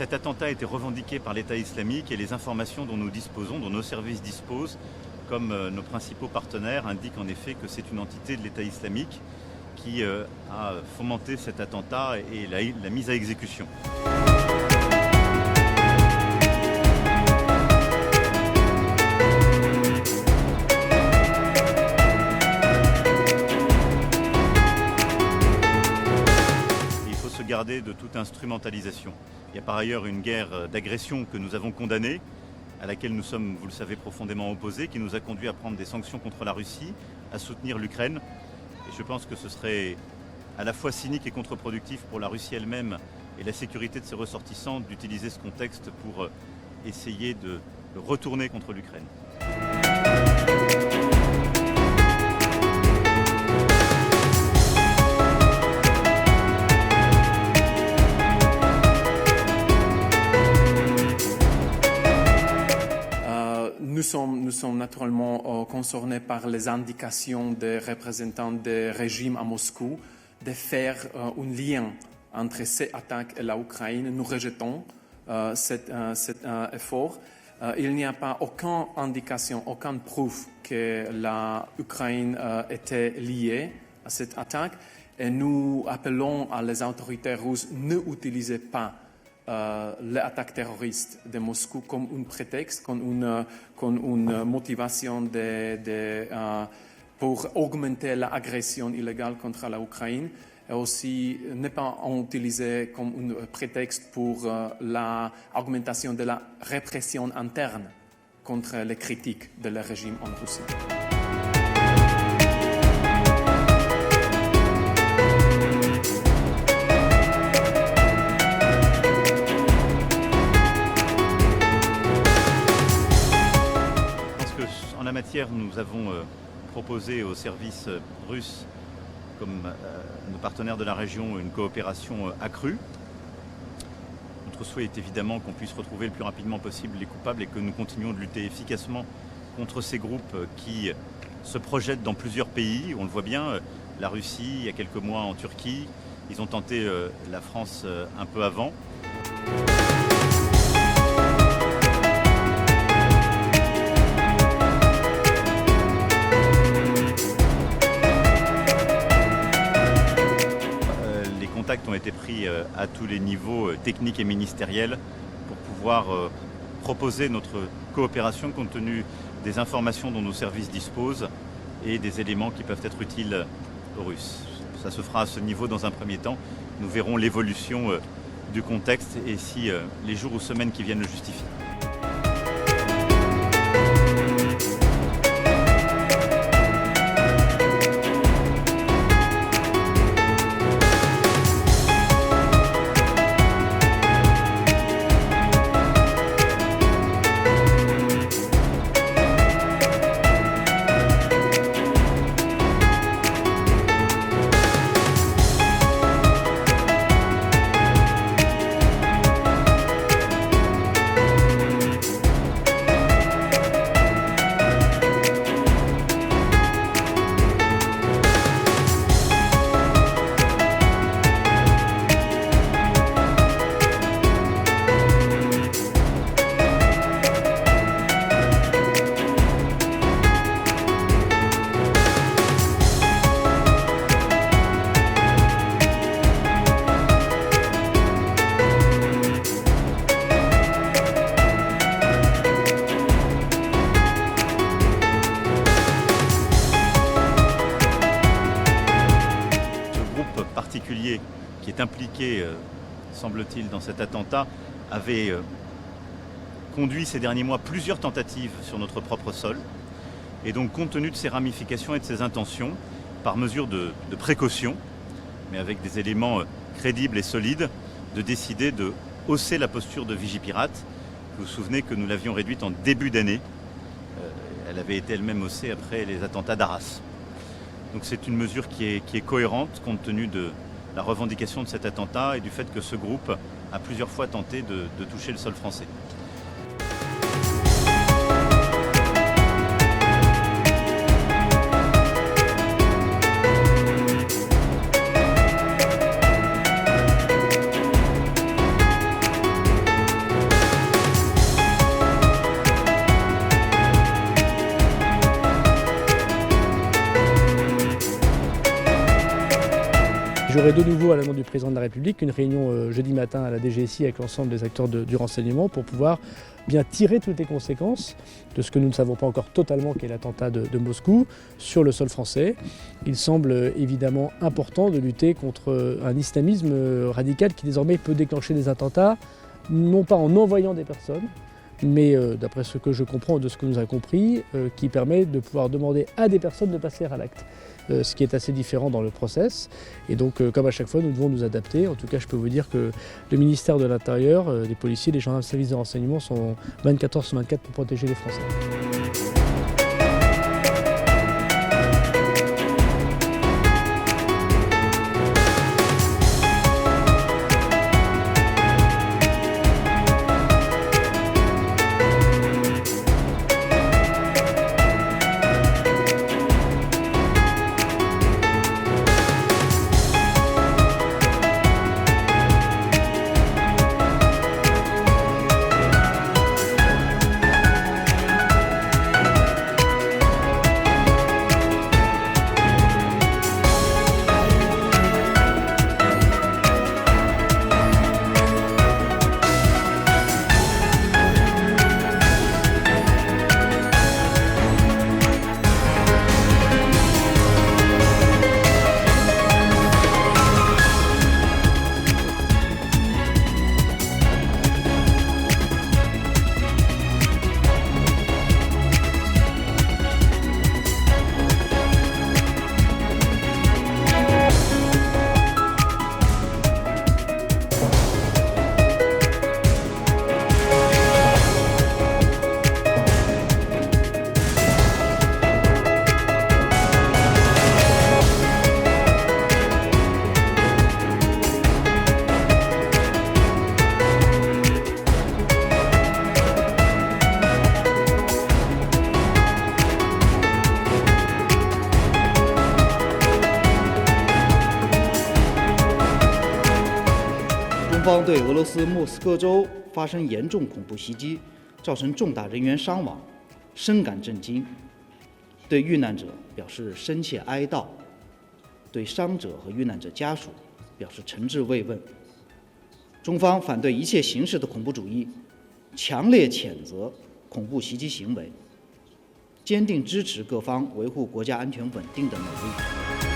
cet attentat a été revendiqué par l'État islamique et les informations dont nous disposons, dont nos services disposent, comme nos principaux partenaires, indiquent en effet que c'est une entité de l'État islamique qui a fomenté cet attentat et la mise à exécution. Garder de toute instrumentalisation. Il y a par ailleurs une guerre d'agression que nous avons condamnée, à laquelle nous sommes, vous le savez, profondément opposés, qui nous a conduit à prendre des sanctions contre la Russie, à soutenir l'Ukraine. Et je pense que ce serait à la fois cynique et contre-productif pour la Russie elle-même et la sécurité de ses ressortissants d'utiliser ce contexte pour essayer de retourner contre l'Ukraine. Nous sommes naturellement concernés par les indications des représentants des régimes à Moscou de faire un lien entre ces attaques et l'Ukraine. Nous rejetons cet effort. Il n'y a pas aucune indication, aucune preuve que l'Ukraine était liée à cette attaque. Et nous appelons à les autorités russes ne utiliser pas l'attaque terroriste de Moscou comme un prétexte, comme une motivation pour augmenter l'agression illégale contre l'Ukraine, et aussi ne pas en utiliser comme un prétexte pour l'augmentation de la répression interne contre les critiques de le régime en Russie. En la matière, nous avons proposé aux services russes, comme nos partenaires de la région, une coopération accrue. Notre souhait est évidemment qu'on puisse retrouver le plus rapidement possible les coupables et que nous continuions de lutter efficacement contre ces groupes qui se projettent dans plusieurs pays. On le voit bien, la Russie, il y a quelques mois en Turquie, ils ont tenté la France un peu avant. Les contacts ont été pris à tous les niveaux techniques et ministériels pour pouvoir proposer notre coopération compte tenu des informations dont nos services disposent et des éléments qui peuvent être utiles aux Russes. Ça se fera à ce niveau dans un premier temps. Nous verrons l'évolution du contexte et si les jours ou semaines qui viennent le justifient. Qui est impliqué, semble-t-il, dans cet attentat, avait conduit ces derniers mois plusieurs tentatives sur notre propre sol. Et donc, compte tenu de ces ramifications et de ces intentions, par mesure de précaution, mais avec des éléments crédibles et solides, de décider de hausser la posture de Vigipirate. Vous vous souvenez que nous l'avions réduite en début d'année. Elle avait été elle-même haussée après les attentats d'Arras. Donc c'est une mesure qui est cohérente compte tenu de la revendication de cet attentat et du fait que ce groupe a plusieurs fois tenté de toucher le sol français. j'aurai de nouveau, à la demande du président de la République, une réunion jeudi matin à la DGSI avec l'ensemble des acteurs du renseignement pour pouvoir bien tirer toutes les conséquences de ce que nous ne savons pas encore totalement, qu'est l'attentat de Moscou, sur le sol français. Il semble évidemment important de lutter contre un islamisme radical qui désormais peut déclencher des attentats, non pas en envoyant des personnes, mais d'après ce que je comprends, de ce que nous avons compris, qui permet de pouvoir demander à des personnes de passer à l'acte. Ce qui est assez différent dans le process. Et donc, comme à chaque fois, nous devons nous adapter. En tout cas, je peux vous dire que le ministère de l'Intérieur, les policiers, les gendarmes de service de renseignement sont 24 heures sur 24 pour protéger les Français. 中方对俄罗斯莫斯科州发生严重恐怖袭击，造成重大人员伤亡，深感震惊，对遇难者表示深切哀悼，对伤者和遇难者家属表示诚挚慰问。中方反对一切形式的恐怖主义，强烈谴责恐怖袭击行为，坚定支持各方维护国家安全稳定的努力。